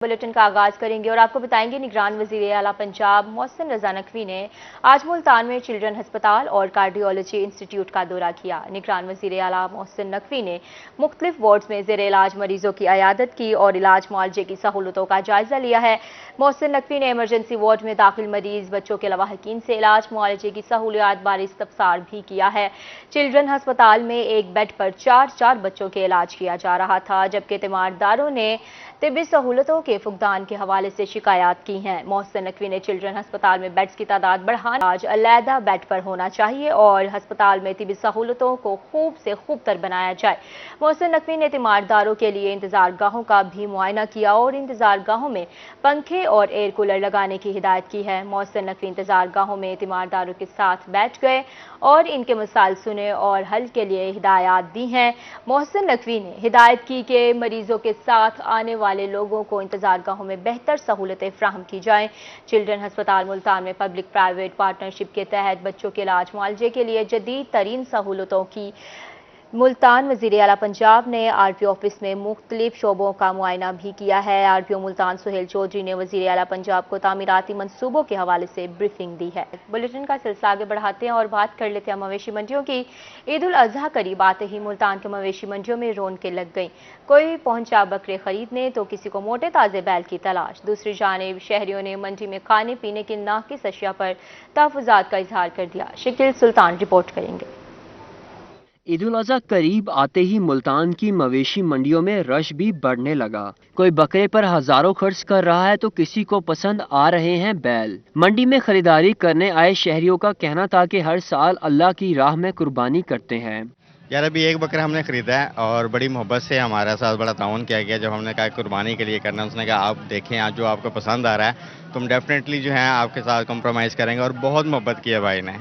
Bulletin का आगाज करेंगे और आपको बताएंगे निगरान वजीर आला पंजाब मोहसिन रजा नकवी ने आज मुल्तान में चिल्ड्रन अस्पताल और कार्डियोलॉजी इंस्टीट्यूट का दौरा किया। निगरान वजीर आला मोहसिन नकवी ने मुख्तलिफ वार्ड्स में जेर इलाज मरीजों की अयादत की और इलाज मुआवजे की सहूलतों का जायजा लिया है। मोहसिन नकवी ने इमरजेंसी वार्ड में दाखिल मरीज बच्चों के लवाहकीन से इलाज मुआवजे की सहूलियात बारे इस्तफसार भी किया है। चिल्ड्रन अस्पताल में एक बेड पर चार बच्चों के इलाज किया जा रहा था, जबकि तीमारदारों ने तिब्बी सहूलतों के फुकदान के हवाले से शिकायत की हैं। मोहसिन नकवी ने चिल्ड्रन अस्पताल में बेड्स की तादाद बढ़ाने, आज अलहदा बेड पर होना चाहिए और अस्पताल में तिब्बी सहूलतों को खूब से खूब तर बनाया जाए। मोहसिन नकवी ने तीमारदारों के लिए इंतजार गाहों का भी मुआयना किया और इंतजार गाहों में पंखे और एयर कूलर लगाने की हिदायत की है। मोहसिन नकवी इंतजार गाहों में तीमारदारों के साथ बैठ गए और इनके मसाइल सुने और हल के लिए हिदायत दी हैं। मोहसिन नकवी ने हिदायत की कि मरीजों के साथ आने वाले लोगों को इंतजार गाहों में बेहतर सहूलतें फ्राहम की जाएं। चिल्ड्रन अस्पताल मुल्तान में पब्लिक प्राइवेट पार्टनरशिप के तहत बच्चों के इलाज मुआवजे के लिए जदीद तरीन सहूलतों की मुल्तान वजीर आला पंजाब ने आरपीओ ऑफिस में मुख्तलिफ शोबों का मुआयना भी किया है। आरपीओ मुल्तान सुहेल चौधरी ने वजीर आला पंजाब को तामीराती मंसूबों के हवाले से ब्रीफिंग दी है। बुलेटिन का सिलसिला आगे बढ़ाते हैं और बात कर लेते हैं मवेशी मंडियों की। ईद उल अजहा करीब आते ही मुल्तान के मवेशी मंडियों में रौनकें लग गई। कोई पहुंचा बकरे खरीदने तो किसी को मोटे ताजे बैल की तलाश। दूसरी जानिब शहरियों ने मंडी में खाने पीने की नाकिस अशिया पर तहफ़्फ़ुज़ात का इजहार कर दिया। शकील सुल्तान रिपोर्ट करेंगे। ईद उल अजहा करीब आते ही मुल्तान की मवेशी मंडियों में रश भी बढ़ने लगा। कोई बकरे पर हजारों खर्च कर रहा है तो किसी को पसंद आ रहे हैं बैल। मंडी में खरीदारी करने आए शहरियों का कहना था कि हर साल अल्लाह की राह में कुर्बानी करते हैं। यार अभी एक बकरा हमने खरीदा है और बड़ी मोहब्बत से हमारे साथ बड़ा ताउन किया गया। जब हमने कहा कुर्बानी के लिए करना, उसने कहा आप देखें आज जो आपको पसंद आ रहा है तुम डेफिनेटली जो है आपके साथ कॉम्प्रोमाइज़ करेंगे, और बहुत मोहब्बत की है भाई ने।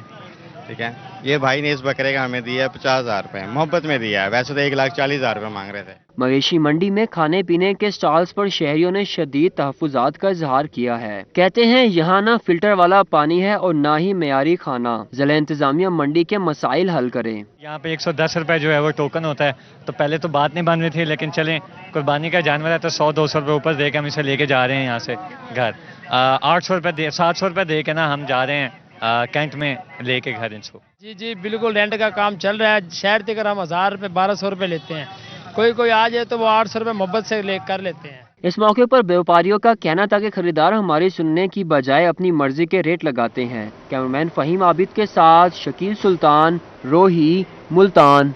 ठीक है, ये भाई ने इस बकरे का हमें दिया है 50,000 रुपये, मोहब्बत में दिया है। वैसे तो 1,40,000 रुपये मांग रहे थे। मवेशी मंडी में खाने पीने के स्टॉल्स पर शहरियों ने शदीद तहफ़्फ़ुज़ात का इजहार किया है। कहते हैं यहाँ ना फिल्टर वाला पानी है और ना ही मेयारी खाना। ज़िला इंतजामिया मंडी के मसाइल हल करें। यहाँ पे 110 रुपये जो है वो टोकन होता है, तो पहले तो बात नहीं बन रही थी, लेकिन चलें कुर्बानी का जानवर है तो 100-200 रुपये ऊपर दे के हम इसे लेके जा रहे हैं यहाँ से घर। 800 रुपये 700 रुपये दे के ना हम जा रहे हैं कैंट में लेके घर इनको। जी बिल्कुल, रेंट का काम चल रहा है। शहर तक हम 1000 रुपये 1200 रुपये लेते हैं, कोई आ जाए तो वो 800 रुपये मोहब्बत से ले कर लेते हैं। इस मौके पर व्यापारियों का कहना था कि खरीदार हमारी सुनने की बजाय अपनी मर्जी के रेट लगाते हैं। कैमरामैन फहीम आबिद के साथ शकील सुल्तान, रोही, मुल्तान।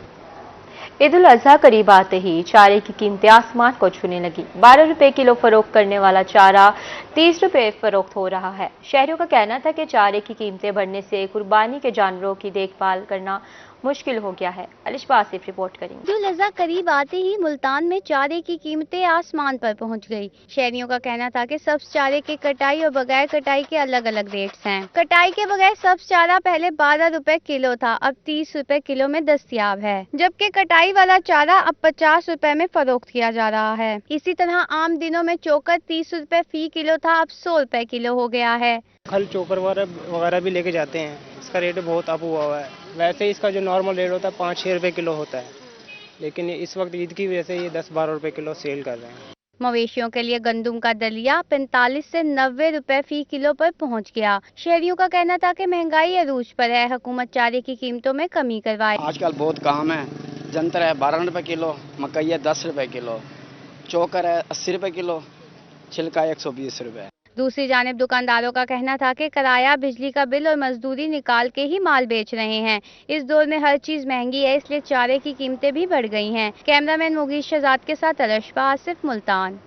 ईद उल अजहा करीब आते ही चारे की कीमतें आसमान को छूने लगी। 12 रुपए किलो फरोख्त करने वाला चारा 30 रुपए फरोख्त हो रहा है। शहरियों का कहना था कि चारे की कीमतें बढ़ने से कुर्बानी के जानवरों की देखभाल करना मुश्किल हो गया है। अलिशा आसिफ रिपोर्ट करेंगे। ईद उल अजहा करीब आते ही मुल्तान में चारे की कीमतें आसमान पर पहुंच गई। शहरियों का कहना था कि सब्ज चारे के कटाई और बगैर कटाई के अलग अलग रेट्स हैं। कटाई के बगैर सब्ज चारा पहले 12 रुपए किलो था, अब 30 रुपए किलो में दस्तयाब है, जबकि कटाई वाला चारा अब 50 रुपए में फरोख्त किया जा रहा है। इसी तरह आम दिनों में चोकर 30 रुपए फी किलो था, अब 100 रुपए किलो हो गया है। कल चोकर वगैरह भी लेके जाते हैं, इसका रेट बहुत अप हुआ है। वैसे इसका जो नॉर्मल रेट होता है 5-6 रुपए किलो होता है, लेकिन इस वक्त ईद की वजह से ये 10-12 रुपए किलो सेल कर रहे हैं। मवेशियों के लिए गंदुम का दलिया 45 से 90 रुपए फी किलो पर पहुंच गया। शहरियों का कहना था कि महंगाई अरूज पर है, हुकूमत चारे की कीमतों में कमी करवाए। आजकल बहुत काम है। जंतर है 12 रुपए किलो, मकई है 10 रुपए किलो, चोकर है 80 रुपए किलो, छिलका 120 रुपए। दूसरी जानिब दुकानदारों का कहना था कि किराया, बिजली का बिल और मजदूरी निकाल के ही माल बेच रहे हैं। इस दौर में हर चीज महंगी है, इसलिए चारे की कीमतें भी बढ़ गई हैं। कैमरामैन मुगीश शहजाद के साथ अलिशा आसिफ, मुल्तान।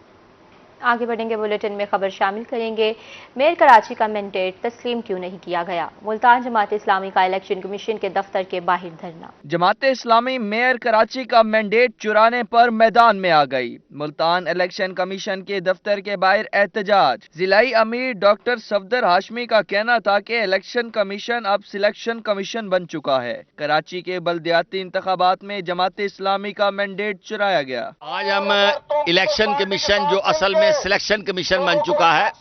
आगे बढ़ेंगे, बुलेटिन में खबर शामिल करेंगे। मेयर कराची का मैंडेट तस्लीम क्यों नहीं किया गया? मुल्तान जमात इस्लामी का इलेक्शन कमीशन के दफ्तर के बाहर धरना। जमात इस्लामी मेयर कराची का मैंडेट चुराने पर मैदान में आ गई। मुल्तान इलेक्शन कमीशन के दफ्तर के बाहर एहतजाज। जिलाई अमीर डॉक्टर सफदर हाशमी का कहना था कि इलेक्शन कमीशन अब सिलेक्शन कमीशन बन चुका है। कराची के बल्दियाती इंतखाबात में जमात इस्लामी का मैंडेट चुराया गया। आज हम इलेक्शन कमीशन जो असल में सिलेक्शन कमीशन बन चुका है,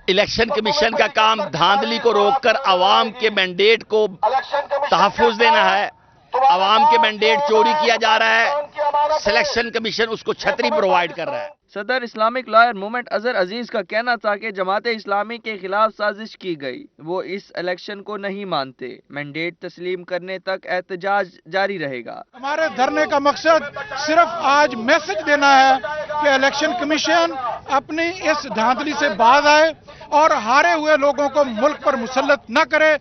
इलेक्शन कमीशन का काम धांधली को रोककर आवाम के मैंडेट को तहफ्फुज देना है। عوام کے مینڈیٹ چوری کیا جا رہا ہے، سلیکشن کمیشن اس کو چھتری پرووائڈ کر رہا ہے۔ صدر اسلامک لائر موومنٹ اظہر عزیز کا کہنا تھا کہ جماعت اسلامی کے خلاف سازش کی گئی، وہ اس الیکشن کو نہیں مانتے، مینڈیٹ تسلیم کرنے تک احتجاج جاری رہے گا۔ ہمارے دھرنے کا مقصد صرف آج میسج دینا ہے کہ الیکشن کمیشن اپنی اس دھاندلی سے باز آئے اور ہارے ہوئے لوگوں کو ملک پر مسلط نہ کرے۔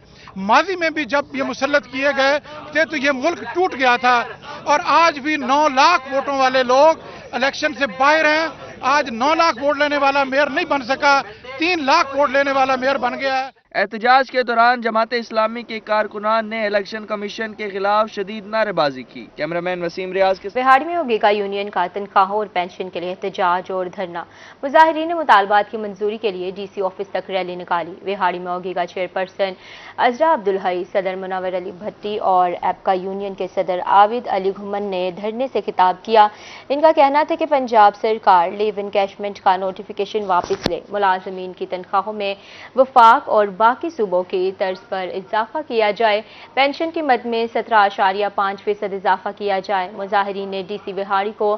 ماضی میں بھی جب یہ مسلط کیے گئے تھے تو یہ ملک ٹوٹ گیا تھا، اور آج بھی 9 لاکھ ووٹوں والے لوگ الیکشن سے باہر ہیں۔ آج 9 لاکھ ووٹ لینے والا میئر نہیں بن سکا، 3 لاکھ ووٹ لینے والا میئر بن گیا ہے۔ احتجاج کے دوران جماعت اسلامی کے کارکنان نے الیکشن کمیشن کے خلاف شدید نعرے بازی کی۔ کیمرامین وسیم ریاض کے بہاڑی میں اوگیکا یونین کا تنخواہوں اور پینشن کے لیے احتجاج اور دھرنا، مظاہرین نے مطالبات کی منظوری کے لیے ڈی سی آفس تک ریلی نکالی۔ بہاڑی میں اوگیکا چیئرپرسن عذرا عبدالحی، صدر منور علی بھٹی اور ایپکا یونین کے صدر عابد علی گھمن نے دھرنے سے خطاب کیا۔ ان کا کہنا تھا کہ پنجاب سرکار لیو انکیشمنٹ کا نوٹیفیکیشن واپس لے، ملازمین کی تنخواہوں میں وفاق اور باقی صوبوں کی طرز پر اضافہ کیا جائے، پینشن کی مد میں 17.5% اضافہ کیا جائے۔ مظاہرین نے ڈی سی بہاڑی کو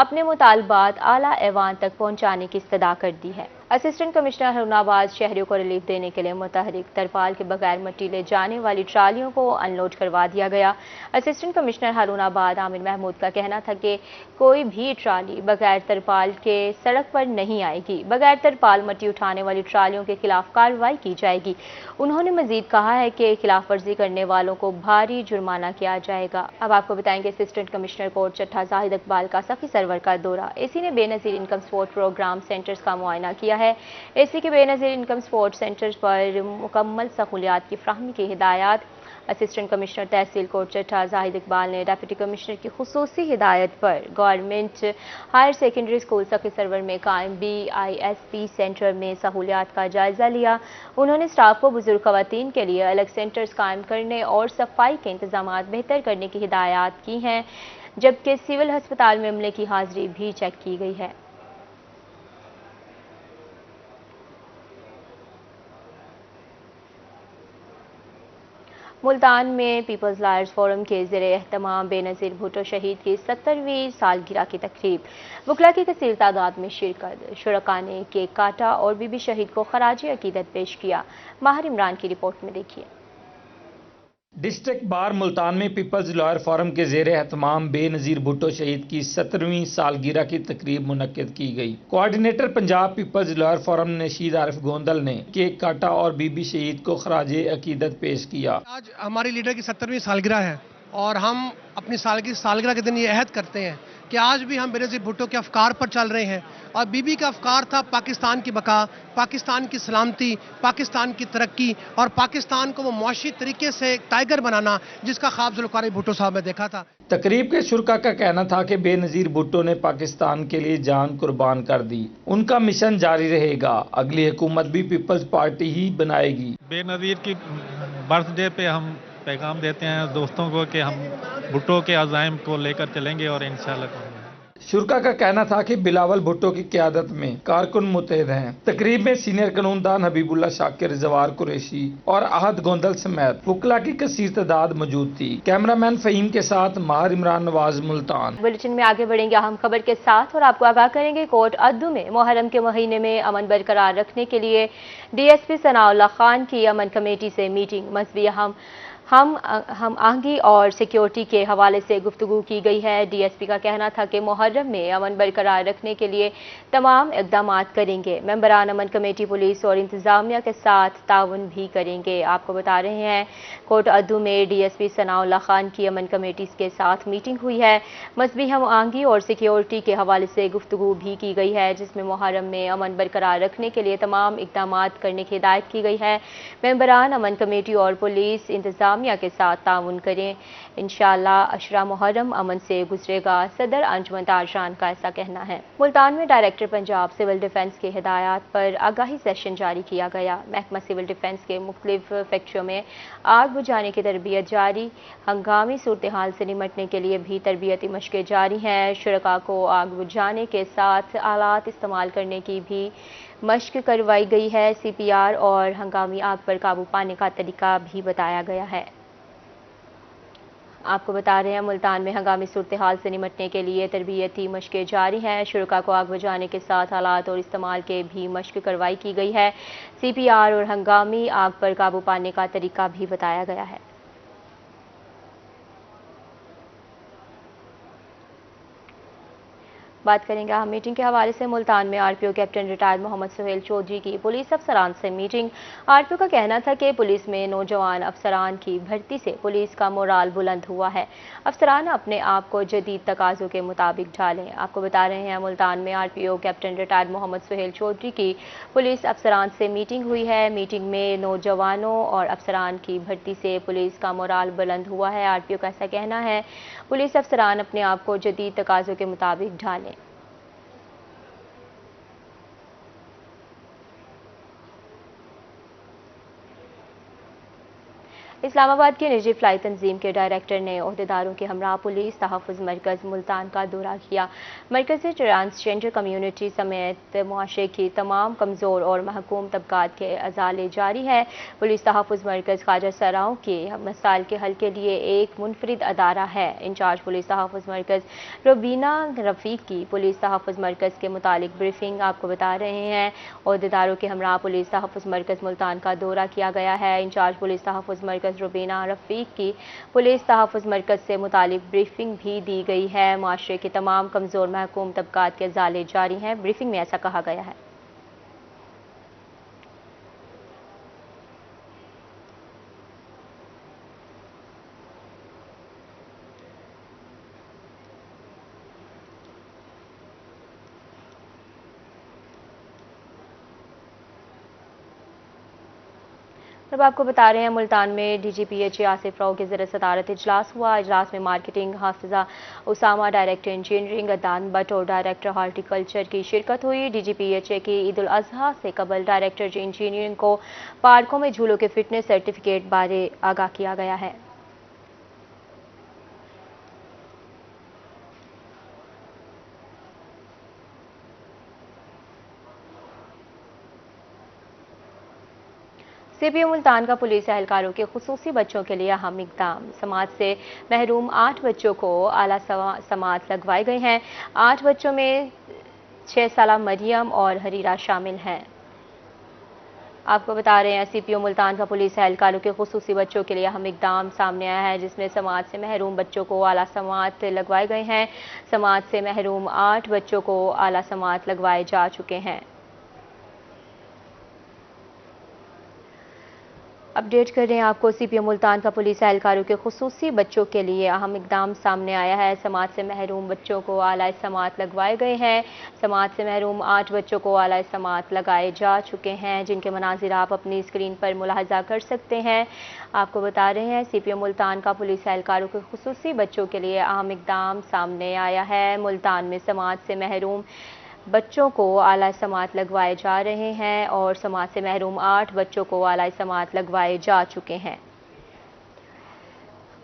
اپنے مطالبات اعلیٰ ایوان تک پہنچانے کی استدعا کر دی ہے۔ اسسٹنٹ کمشنر ہارون آباد شہریوں کو ریلیف دینے کے لیے متحرک ترپال کے بغیر مٹی لے جانے والی ٹرالیوں کو ان لوڈ کروا دیا گیا۔ اسسٹنٹ کمشنر ہارون آباد عامر محمود کا کہنا تھا کہ کوئی بھی ٹرالی بغیر ترپال کے سڑک پر نہیں آئے گی، بغیر ترپال مٹی اٹھانے والی ٹرالیوں کے خلاف کارروائی کی جائے گی۔ انہوں نے مزید کہا ہے کہ خلاف ورزی کرنے والوں کو بھاری جرمانہ کیا جائے گا۔ اب آپ کو بتائیں گے اسسٹنٹ کمشنر کوٹ چٹھا زاہد اقبال کا سخی سرور کا دورہ، اے سی نے بے نظیر انکم سپورٹ پروگرام سینٹرز کا معائنہ کیا ہے۔ اے سی کے بے نظیر انکم سپورٹ سینٹرز پر مکمل سہولیات کی فراہمی کی ہدایات۔ اسسٹنٹ کمشنر تحصیل کوٹ چٹھا زاہد اقبال نے ڈپٹی کمشنر کی خصوصی ہدایت پر گورنمنٹ ہائر سیکنڈری اسکول سخی سرور میں قائم BISP سینٹر میں سہولیات کا جائزہ لیا۔ انہوں نے اسٹاف کو بزرگ خواتین کے لیے الگ سینٹرز قائم کرنے اور صفائی کے انتظامات بہتر کرنے کی ہدایات کی ہیں، جبکہ سول ہسپتال میں عملے کی حاضری بھی چیک کی گئی ہے۔ ملتان میں پیپلز لائرز فورم کے زیر اہتمام بے نظیر بھٹو شہید کی 70ویں سالگرہ کی تقریب، وکلاء کی کثیر تعداد میں شرکت، شرکاء نے کیک کاٹا اور بی بی شہید کو خراج عقیدت پیش کیا۔ ماہر عمران کی رپورٹ میں دیکھیے۔ ڈسٹرکٹ بار ملتان میں پیپلز لائر فورم کے زیر اہتمام بے نظیر بھٹو شہید کی 70ویں سالگرہ کی تقریب منعقد کی گئی۔ Coordinator Punjab people's lawyer forum Nasheed Arif Gondal نے کیک کاٹا اور بی بی شہید کو خراج عقیدت پیش کیا۔ آج ہماری لیڈر کی 70ویں سالگرہ ہے اور ہم اپنی سالگرہ کے دن یہ عہد کرتے ہیں کہ آج بھی ہم بے نظیر بھٹو کے افکار پر چل رہے ہیں، اور بی بی کا افکار تھا پاکستان کی بقا، پاکستان کی سلامتی، پاکستان کی ترقی اور پاکستان کو وہ معاشی طریقے سے ٹائیگر بنانا جس کا خواب ذوالفقار بھٹو صاحب نے دیکھا تھا۔ تقریب کے شرکاء کا کہنا تھا کہ بے نظیر بھٹو نے پاکستان کے لیے جان قربان کر دی، ان کا مشن جاری رہے گا، اگلی حکومت بھی پیپلز پارٹی ہی بنائے گی۔ بے نظیر کی برتھ ڈے پہ ہم پیغام دیتے ہیں دوستوں کو کہ ہم بھٹو کے عزائم کو لے کر چلیں گے اور انشاءاللہ کریں گے۔ شرکاء کا کہنا تھا کہ بلاول بھٹو کی قیادت میں کارکن متحد ہیں۔ تقریب میں سینئر قانون دان حبیب اللہ شاکر، زوار قریشی اور احد گوندل سمیت وکلاء کی کثیر تعداد موجود تھی۔ کیمرامین فہیم کے ساتھ ماہر عمران نواز، ملتان۔ بلیٹن میں آگے بڑھیں گے اہم خبر کے ساتھ اور آپ کو آگاہ کریں گے کوٹ ادو میں محرم کے مہینے میں امن برقرار رکھنے کے لیے DSP ثناء اللہ خان کی امن کمیٹی سے میٹنگ، مذہبی ہم آہنگی اور سیکیورٹی کے حوالے سے گفتگو کی گئی ہے۔ DSP کا کہنا تھا کہ محرم میں امن برقرار رکھنے کے لیے تمام اقدامات کریں گے، ممبران امن کمیٹی پولیس اور انتظامیہ کے ساتھ تعاون بھی کریں گے۔ آپ کو بتا رہے ہیں کوٹ ادو میں DSP ثناء اللہ خان کی امن کمیٹی کے ساتھ میٹنگ ہوئی ہے، مذہبی ہم آہنگی اور سیکیورٹی کے حوالے سے گفتگو بھی کی گئی ہے، جس میں محرم میں امن برقرار رکھنے کے لیے تمام اقدامات کرنے کی ہدایت کی گئی ہے۔ ممبران امن کمیٹی اور پولیس انتظامیہ کے ساتھ تعاون کریں، انشاءاللہ عشرہ محرم امن سے گزرے گا، صدر انجمن تارشان کا ایسا کہنا ہے۔ ملتان میں ڈائریکٹر پنجاب سول ڈیفنس کی ہدایات پر آگاہی سیشن جاری کیا گیا۔ محکمہ سول ڈیفنس کے مختلف فیکٹریوں میں آگ بجھانے کی تربیت جاری، ہنگامی صورتحال سے نمٹنے کے لیے بھی تربیتی مشقیں جاری ہیں۔ شرکاء کو آگ بجھانے کے ساتھ آلات استعمال کرنے کی بھی مشق کروائی گئی ہے۔ CPR اور ہنگامی آگ پر قابو پانے کا طریقہ بھی بتایا گیا ہے۔ आपको बता रहे हैं मुल्तान में हंगामी सूरत हाल से निमटने के लिए तरबियती मशकें जारी हैं। शुरका को आग बुझाने के साथ हालात और इस्तेमाल के भी मशक करवाई की गई है। CPR और हंगामी आग पर काबू पाने का तरीका भी बताया गया है। बात करेंगे हम मीटिंग के हवाले से। मुल्तान में RPO captain retired Mohammad Suhail Chaudhry की पुलिस अफसरान से मीटिंग। RPO का कहना था कि पुलिस में नौजवान अफसरान की भर्ती से पुलिस का मोराल बुलंद हुआ है। अफसरान अपने आप को जदीद तकाज़ों के मुताबिक ढालें। आपको बता रहे हैं मुल्तान में RPO captain retired Mohammad Suhail Chaudhry की पुलिस अफसरान से मीटिंग हुई है। मीटिंग में नौजवानों और अफसरान की भर्ती से पुलिस का मोराल बुलंद हुआ है। RPO का ऐसा कहना है पुलिस अफसरान अपने आप को जदीद तकाज़ों के मुताबिक ढालें। इस्लामाबाद के निजी फ्लाई तंजीम के डायरेक्टर ने ओहदेदारों के हमरा पुलिस तहफ़्फ़ुज़ मरकज़ मुल्तान का दौरा किया। मरकज़ से ट्रांसजेंडर कम्यूनिटी समेत मुआशरे की तमाम कमज़ोर और महकूम तबकात के अज़ाले जारी है। पुलिस तहफ़्फ़ुज़ मरकज़ ख्वाजा सराओं के मसाइल के हल के लिए एक मुनफरिद अदारा है। इंचार्ज पुलिस तहफ़्फ़ुज़ मरकज़ रुबीना रफ़ीक की पुलिस तहफ़्फ़ुज़ मरकज़ के मुतालिक ब्रीफिंग आपको बता रहे हैं। ओहदेदारों के हमरा पुलिस तहफ़्फ़ुज़ मरकज़ मुल्तान का दौरा किया गया है। इंचार्ज पुलिस तहफ़्फ़ुज़ मरकज़ रुबीना रफ़ीक की पुलिस तहफ़्फ़ुज़ मरकज़ से मुतालिक ब्रीफिंग भी दी गई है। माशरे के तमाम कमज़ोर महकूम तबकात के अज़ाले जारी हैं। ब्रीफिंग में ऐसा कहा गया है। अब आपको बता रहे हैं मुल्तान में DGPH आसिफ राव के ज़रिए सदारत इजलास हुआ। इजलास में marketing Hafiza Usama, director engineering अदान Bhatt और डायरेक्टर हार्टिकल्चर की शिरकत हुई। DGPH की ईद उल अज़हा से कबल डायरेक्टर इंजीनियरिंग को पार्कों में झूलों के फिटनेस सर्टिफिकेट बारे आगाह किया गया है। CPO मुल्तान का पुलिस एहलकारों के खुसूसी बच्चों के लिए अहम इक़दाम। समाज से महरूम 8 बच्चों को आला समात लगवाए गए हैं। 8 बच्चों में 6 साला मरियम और हरीरा शामिल हैं। आपको बता रहे हैं CPO मुल्तान का पुलिस एहलकारों के खुसूसी बच्चों के लिए अहम इक़दाम सामने आया है, जिसमें समाज से महरूम बच्चों को आला समात लगवाए गए हैं। समाज से महरूम 8 बच्चों को आला समात लगवाए जा चुके हैं। अपडेट कर रहे हैं आपको। CPO मुल्तान का पुलिस एहलकारों के खुसूसी बच्चों के लिए अहम इक़दाम सामने आया है। समाज से महरूम बच्चों को आला समात लगवाए गए हैं। समाज से महरूम 8 बच्चों को आला समात लगाए जा चुके हैं, जिनके मनाजिर आप अपनी स्क्रीन पर मुलाहजा कर सकते हैं। आपको बता रहे हैं CPO मुल्तान का पुलिस एहलकारों के खुसूसी बच्चों के लिए अहम इक़दाम सामने आया है। मुल्तान में समाज से महरूम बच्चों को आला समात लगवाए जा रहे हैं और समाज से महरूम 8 बच्चों को आला समात लगवाए जा चुके हैं।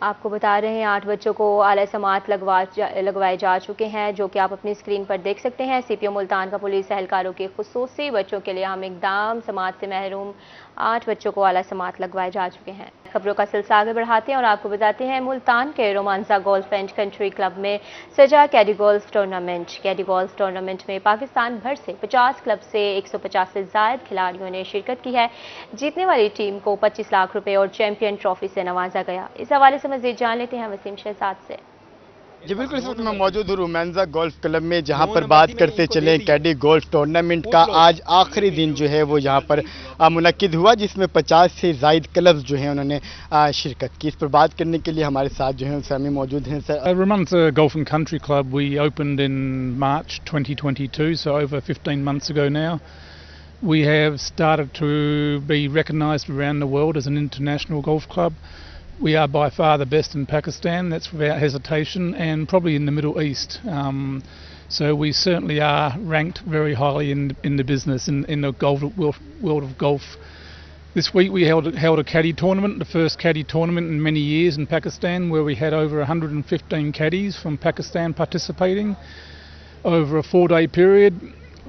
आपको बता रहे हैं 8 बच्चों को आला समात लगवाए जा चुके हैं, जो कि आप अपनी स्क्रीन पर देख सकते हैं। CPO मुल्तान का पुलिस एहलकारों के खुसूसी बच्चों के लिए अहम इक़दाम। समाज से महरूम 8 बच्चों को आला समात लगवाए जा चुके हैं। खबरों का सिलसिला आगे बढ़ाते हैं और आपको बताते हैं मुल्तान के रोमांसा गोल्फ एंड कंट्री क्लब में सजा कैडी गोल्फ टूर्नामेंट। कैडी गोल्फ टूर्नामेंट में पाकिस्तान भर से 50 क्लब से 150 से ज़ायद खिलाड़ियों ने शिरकत की है। जीतने वाली टीम को 25 लाख रुपए और चैंपियन ट्रॉफी से नवाजा गया। इस हवाले से मज़ीद जान लेते हैं वसीम शहजाद से। जी बिल्कुल, इस वक्त मैं मौजूद हूँ रोमांसा गोल्फ क्लब में, जहाँ पर बात करते चले कैडी गोल्फ टूर्नामेंट का आज आखिरी दिन जो है वो यहाँ पर मुनक्किद हुआ, जिसमें 50 से ज़ायद क्लब्स जो हैं उन्होंने शिरकत की। इस पर बात करने के लिए हमारे साथ जो है सामी मौजूद हैं। Sir, Romansa Golf and Country Club, we opened in March 2022, so over 15 months ago now. We have started to be recognised around the world as an international golf club. We are by far the best in Pakistan, that's without hesitation, and probably in the Middle East. So we certainly are ranked very highly in the business, in the world of golf. This week we held a caddy tournament, the first caddy tournament in many years in Pakistan, where we had over 115 caddies from Pakistan participating over a 4-day period.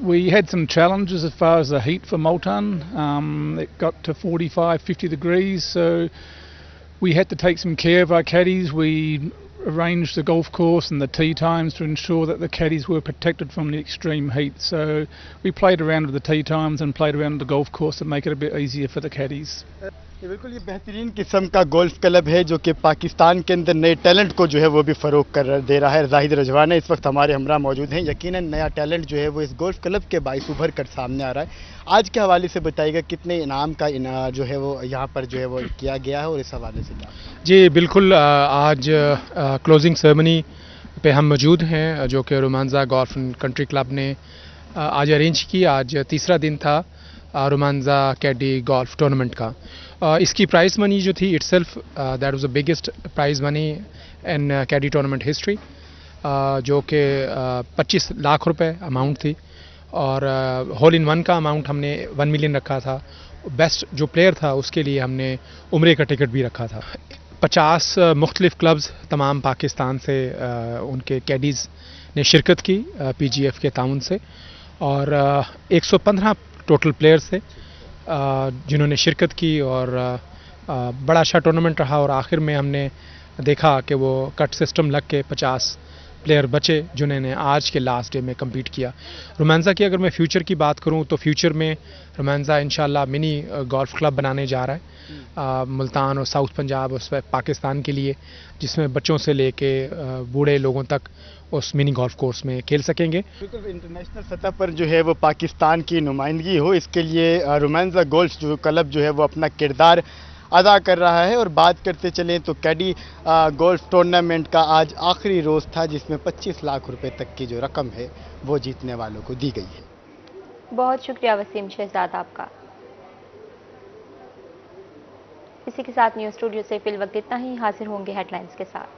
We had some challenges as far as the heat for Multan. It got to 45, 50 degrees, so We had to take some care of our caddies. We arranged the golf course and the tee times to ensure that the caddies were protected from the extreme heat. So we played around with the tee times and played around with the golf course to make it a bit easier for the caddies. ये बिल्कुल ये बेहतरीन किस्म का golf club है जो कि पाकिस्तान के अंदर नए टैलेंट को जो है वो भी फ़रोग कर दे रहा है। जाहिद रजवान है इस वक्त हमारे हमरा मौजूद हैं। यकीनन नया टैलेंट जो है वो इस गोल्फ क्लब के बाइस उभर कर सामने आ रहा है। आज के हवाले से बताइएगा कितने इनाम का जो है वो यहाँ पर जो है वो किया गया है और इस हवाले से क्या? जी बिल्कुल, आज क्लोजिंग सेरेमनी पे हम मौजूद हैं जो कि Romanza golf and country club ने आज अरेंज की। आज तीसरा दिन था रोमांजा कैडी गोल्फ टूर्नामेंट का। इसकी प्राइज़ मनी जो थी itself that was the biggest prize money in caddie tournament history, जो कि 25 लाख रुपए अमाउंट थी और होल इन वन का अमाउंट हमने 1 मिलियन रखा था। बेस्ट जो प्लेयर था उसके लिए हमने उम्रे का टिकट भी रखा था। 50 मुख्तलिफ क्लब्स तमाम पाकिस्तान से उनके कैडीज़ ने शिरकत की PGF के ताउन से और 115 टोटल प्लेयर्स थे जिन्होंने शिरकत की और बड़ा अच्छा टूर्नामेंट रहा। और आखिर में हमने देखा कि वो कट सिस्टम लग के 50 प्लेयर बचे जिन्होंने आज के लास्ट डे में कम्पीट किया। रोमांजा की अगर मैं फ्यूचर की बात करूं तो फ्यूचर में रोमांजा इंशाल्लाह मिनी गोल्फ क्लब बनाने जा रहा है मुल्तान और साउथ पंजाब उस पाकिस्तान के लिए, जिसमें बच्चों से लेके बूढ़े लोगों तक उस मिनी गोल्फ कोर्स में खेल सकेंगे। बिल्कुल इंटरनेशनल सतह पर जो है वो पाकिस्तान की नुमाइंदगी हो, इसके लिए रोमांजा गोल्फ जो क्लब जो है वो अपना किरदार अदा कर रहा है। और बात करते चलें तो कैडी गोल्फ टूर्नामेंट का आज आखिरी रोज़ था जिसमें 25 लाख रुपए तक की जो रकम है वो जीतने वालों को दी गई है। बहुत शुक्रिया वसीम शहजाद आपका। इसी के साथ न्यूज़ स्टूडियो से फिल वक्त इतना ही। हाजिर होंगे हेडलाइंस के साथ।